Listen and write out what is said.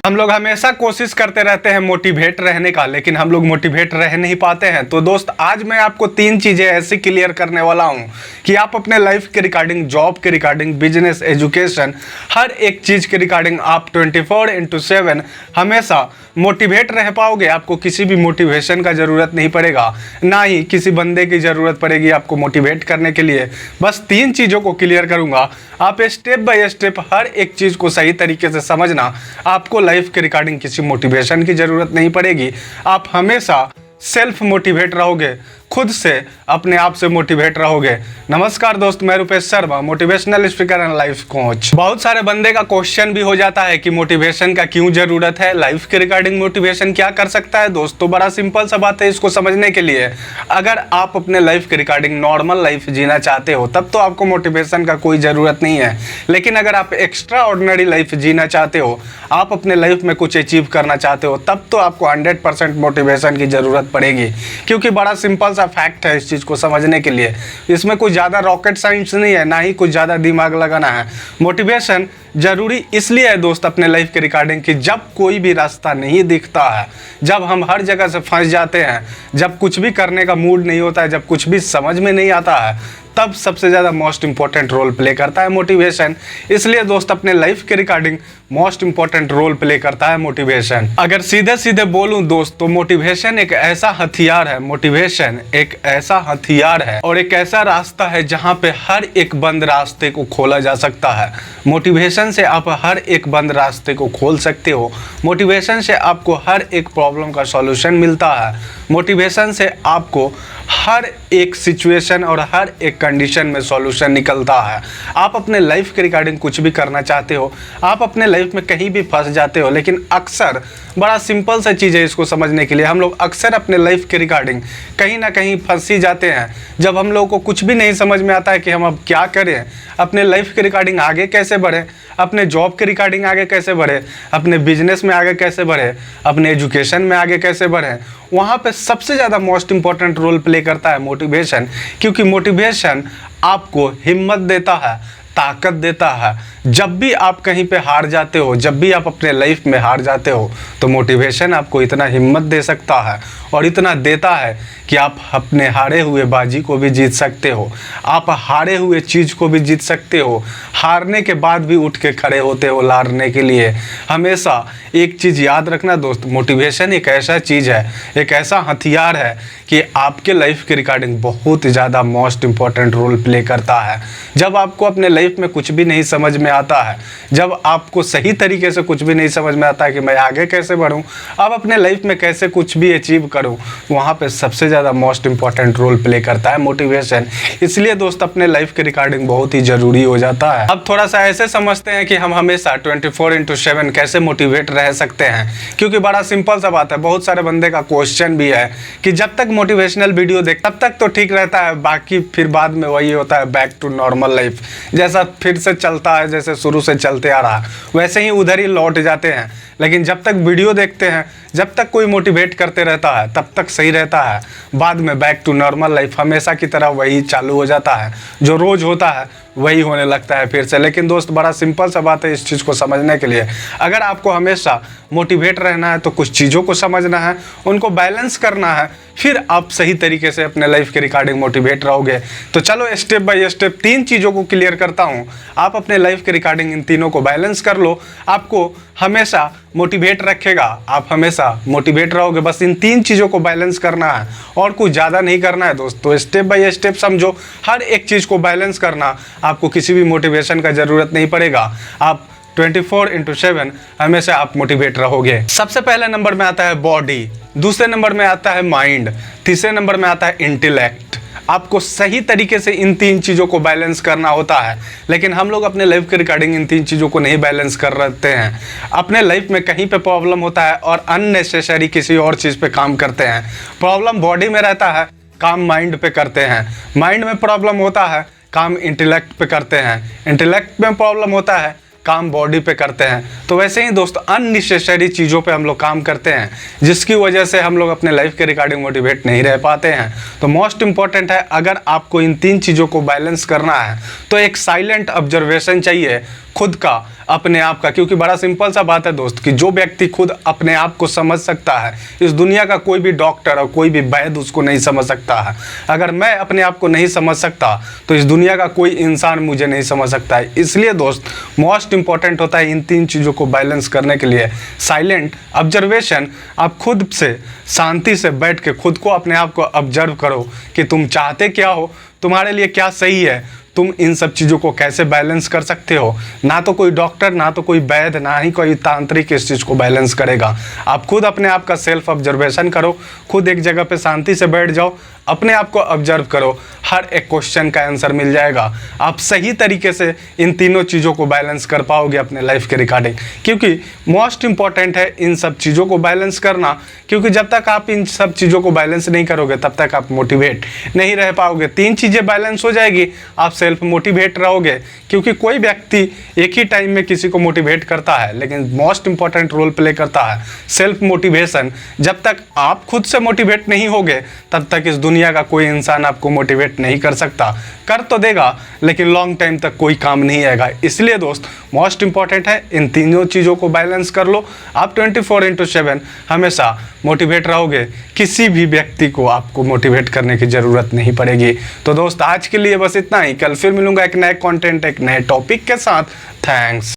हम लोग हमेशा कोशिश करते रहते हैं मोटिवेट रहने का, लेकिन हम लोग मोटिवेट रह नहीं पाते हैं। तो दोस्त, आज मैं आपको 3 चीज़ें ऐसी क्लियर करने वाला हूं कि आप अपने लाइफ के रिगार्डिंग, जॉब के रिगार्डिंग, बिजनेस, एजुकेशन, हर एक चीज़ के रिगार्डिंग आप 24/7 हमेशा मोटिवेट रह पाओगे। आपको किसी भी मोटिवेशन का ज़रूरत नहीं पड़ेगा, ना ही किसी बंदे की ज़रूरत पड़ेगी आपको मोटिवेट करने के लिए। बस 3 चीज़ों को क्लियर करूँगा, आप स्टेप बाय स्टेप हर एक चीज़ को सही तरीके से समझना। आपको लाइफ के रिगार्डिंग किसी मोटिवेशन की ज़रूरत नहीं पड़ेगी। आप हमेशा सेल्फ मोटिवेट रहोगे, खुद से अपने आप से मोटिवेट रहोगे। नमस्कार दोस्त, मैं Rupesh Sharma, motivational speaker and life coach. बहुत सारे बंदे का क्वेश्चन भी हो जाता है कि मोटिवेशन का क्यों ज़रूरत है, लाइफ के रिगार्डिंग मोटिवेशन क्या कर सकता है। दोस्तों, बड़ा सिंपल सा बात है इसको समझने के लिए। अगर आप अपने लाइफ के रिगार्डिंग नॉर्मल लाइफ जीना चाहते हो तब तो आपको मोटिवेशन का कोई ज़रूरत नहीं है, लेकिन अगर आप एक्स्ट्रा ऑर्डिनरी लाइफ जीना चाहते हो, आप अपने लाइफ में कुछ अचीव करना चाहते हो, तब तो आपको 100% मोटिवेशन की ज़रूरत पड़ेगी। क्योंकि बड़ा सिंपल फैक्ट है इस चीज़ को समझने के लिए, इसमें कुछ ज़्यादा रॉकेट साइंस नहीं है, ना ही कुछ ज़्यादा दिमाग लगाना है। मोटिवेशन जरूरी इसलिए है दोस्त अपने लाइफ के रिगार्डिंग कि जब कोई भी रास्ता नहीं दिखता है, जब हम हर जगह से फंस जाते हैं, जब कुछ भी करने का मूड नहीं होता है, जब कुछ भी समझ में नहीं आता है, तब सबसे ज़्यादा मोस्ट इंपॉर्टेंट रोल प्ले करता है मोटिवेशन। इसलिए दोस्त अपने लाइफ के regarding most important role play करता है मोटिवेशन। अगर सीधे सीधे बोलूं दोस्त, तो मोटिवेशन एक ऐसा हथियार है, मोटिवेशन एक ऐसा हथियार है और एक ऐसा रास्ता है जहां पे हर एक बंद रास्ते को खोला जा सकता है। मोटिवेशन से आप हर एक बंद रास्ते को खोल सकते हो। मोटिवेशन से आपको हर एक प्रॉब्लम का सॉल्यूशन मिलता है। मोटिवेशन से आपको हर एक सिचुएशन और हर एक कंडीशन में सॉल्यूशन निकलता है। आप अपने लाइफ के रिगार्डिंग कुछ भी करना चाहते हो, आप अपने लाइफ में कहीं भी फंस जाते हो, लेकिन अक्सर बड़ा सिंपल सा चीज़ है इसको समझने के लिए, हम लोग अक्सर अपने लाइफ के रिगार्डिंग कहीं ना कहीं फंस ही जाते हैं। जब हम लोगों को कुछ भी नहीं समझ में आता है कि हम अब क्या करें, अपने लाइफ के रिगार्डिंग आगे कैसे बढ़ें, अपने जॉब के रिगार्डिंग आगे कैसे बढ़े, अपने बिजनेस में आगे कैसे बढ़े, अपने एजुकेशन में आगे कैसे बढ़े, वहाँ पे सबसे ज़्यादा मोस्ट इंपॉर्टेंट रोल प्ले करता है मोटिवेशन। क्योंकि मोटिवेशन आपको हिम्मत देता है, ताकत देता है। जब भी आप कहीं पे हार जाते हो, जब भी आप अपने लाइफ में हार जाते हो, तो मोटिवेशन आपको इतना हिम्मत दे सकता है और इतना देता है कि आप अपने हारे हुए बाजी को भी जीत सकते हो, आप हारे हुए चीज़ को भी जीत सकते हो। हारने के बाद भी उठ के खड़े होते हो लारने के लिए। हमेशा एक चीज़ याद रखना दोस्त, मोटिवेशन एक ऐसा चीज़ है, एक ऐसा हथियार है कि आपके लाइफ के रिगार्डिंग बहुत ज़्यादा मोस्ट इंपॉर्टेंट रोल प्ले करता है। जब आपको अपने लाइफ में कुछ भी नहीं समझ में आता है, जब आपको सही तरीके से कुछ भी नहीं समझ में आता है कि मैं आगे कैसे बढ़ूं, अब अपने लाइफ में कैसे कुछ भी अचीव करूं, वहां पे सबसे ज़्यादा मोस्ट इंपॉर्टेंट रोल प्ले करता है मोटिवेशन। इसलिए दोस्त अपने लाइफ के रिगार्डिंग बहुत ही ज़रूरी हो जाता है। अब थोड़ा सा ऐसे समझते हैं कि हम हमेशा 24/7 कैसे मोटिवेट रह सकते हैं। क्योंकि बड़ा सिंपल सा बात है, बहुत सारे बंदे का क्वेश्चन भी है कि जब तक मोटिवेशनल वीडियो देख तब तक तो ठीक रहता है, बाकी फिर बाद में वही होता है बैक टू नॉर्मल लाइफ, जैसा फिर से चलता है, जैसे शुरू से चलते आ रहा वैसे ही उधर ही लौट जाते हैं। लेकिन जब तक वीडियो देखते हैं, जब तक कोई मोटिवेट करते रहता है, तब तक सही रहता है। बाद में बैक टू नॉर्मल लाइफ हमेशा की तरह वही चालू हो जाता है, जो रोज़ होता है वही होने लगता है फिर से। लेकिन दोस्त, बड़ा सिंपल सा बात है इस चीज़ को समझने के लिए। अगर आपको हमेशा मोटिवेट रहना है तो कुछ चीज़ों को समझना है, उनको बैलेंस करना है, फिर आप सही तरीके से अपने लाइफ के रिगार्डिंग मोटिवेट रहोगे। तो चलो स्टेप बाय स्टेप 3 चीज़ों को क्लियर करता हूँ। आप अपने लाइफ के रिगार्डिंग इन तीनों को बैलेंस कर लो, आपको हमेशा मोटिवेट रखेगा, आप हमेशा मोटिवेट रहोगे। बस इन 3 चीज़ों को बैलेंस करना है और कुछ ज़्यादा नहीं करना है दोस्त। तो स्टेप बाय स्टेप समझो, हर एक चीज़ को बैलेंस करना, आपको किसी भी मोटिवेशन का ज़रूरत नहीं पड़ेगा। आप 24/7 हमेशा आप मोटिवेट रहोगे। सबसे पहले नंबर में आता है बॉडी, दूसरे नंबर में आता है माइंड, तीसरे नंबर में आता है इंटेलेक्ट। आपको सही तरीके से इन 3 चीज़ों को बैलेंस करना होता है, लेकिन हम लोग अपने लाइफ के रिगार्डिंग इन 3 चीज़ों को नहीं बैलेंस कर रहते हैं। अपने लाइफ में कहीं पे प्रॉब्लम होता है और अननेसेसरी किसी और चीज़ पे काम करते हैं। प्रॉब्लम बॉडी में रहता है, काम माइंड पे करते हैं। माइंड में प्रॉब्लम होता है, काम इंटेलेक्ट पे करते हैं। इंटेलेक्ट में प्रॉब्लम होता है, काम बॉडी पे करते हैं। तो वैसे ही दोस्त अननेसेसरी चीज़ों पे हम लोग काम करते हैं, जिसकी वजह से हम लोग अपने लाइफ के रिगार्डिंग मोटिवेट नहीं रह पाते हैं। तो मोस्ट इंपॉर्टेंट है, अगर आपको इन 3 चीज़ों को बैलेंस करना है तो एक साइलेंट ऑब्जर्वेशन चाहिए, खुद का, अपने आप का। क्योंकि बड़ा सिंपल सा बात है दोस्त कि जो व्यक्ति खुद अपने आप को समझ सकता है, इस दुनिया का कोई भी डॉक्टर और कोई भी वैद्य उसको नहीं समझ सकता है। अगर मैं अपने आप को नहीं समझ सकता तो इस दुनिया का कोई इंसान मुझे नहीं समझ सकता है। इसलिए दोस्त मोस्ट इंपॉर्टेंट होता है इन 3 चीज़ों को बैलेंस करने के लिए साइलेंट ऑब्जर्वेशन। आप खुद से शांति से बैठ के खुद को, अपने आप को ऑब्जर्व करो कि तुम चाहते क्या हो, तुम्हारे लिए क्या सही है, तुम इन सब चीज़ों को कैसे बैलेंस कर सकते हो। ना तो कोई डॉक्टर, ना तो कोई वैद्य, ना ही कोई तांत्रिक इस चीज़ को बैलेंस करेगा। आप खुद अपने आप का सेल्फ ऑब्जर्वेशन करो, खुद एक जगह पे शांति से बैठ जाओ, अपने आप को ऑब्जर्व करो, हर एक क्वेश्चन का आंसर मिल जाएगा। आप सही तरीके से इन तीनों चीज़ों को बैलेंस कर पाओगे अपने लाइफ के रिगार्डिंग। क्योंकि मोस्ट इंपॉर्टेंट है इन सब चीज़ों को बैलेंस करना। क्योंकि जब तक आप इन सब चीज़ों को बैलेंस नहीं करोगे तब तक आप मोटिवेट नहीं रह पाओगे। 3 चीज़ें बैलेंस हो जाएगी, आप सेल्फ मोटिवेट रहोगे। क्योंकि कोई व्यक्ति एक ही टाइम में किसी को मोटिवेट करता है, लेकिन मोस्ट इंपॉर्टेंट रोल प्ले करता है सेल्फ मोटिवेशन। जब तक आप खुद से मोटिवेट नहीं होगे तब तक इस दुनिया का कोई इंसान आपको मोटिवेट नहीं कर सकता। कर तो देगा लेकिन लॉन्ग टाइम तक कोई काम नहीं आएगा। इसलिए दोस्त मोस्ट इंपॉर्टेंट है इन तीनों चीज़ों को बैलेंस कर लो। आप 24/7 हमेशा मोटिवेट रहोगे, किसी भी व्यक्ति को आपको मोटिवेट करने की ज़रूरत नहीं पड़ेगी। तो दोस्त आज के लिए बस इतना ही, कल फिर मिलूंगा एक नए कंटेंट, एक नए टॉपिक के साथ। थैंक्स।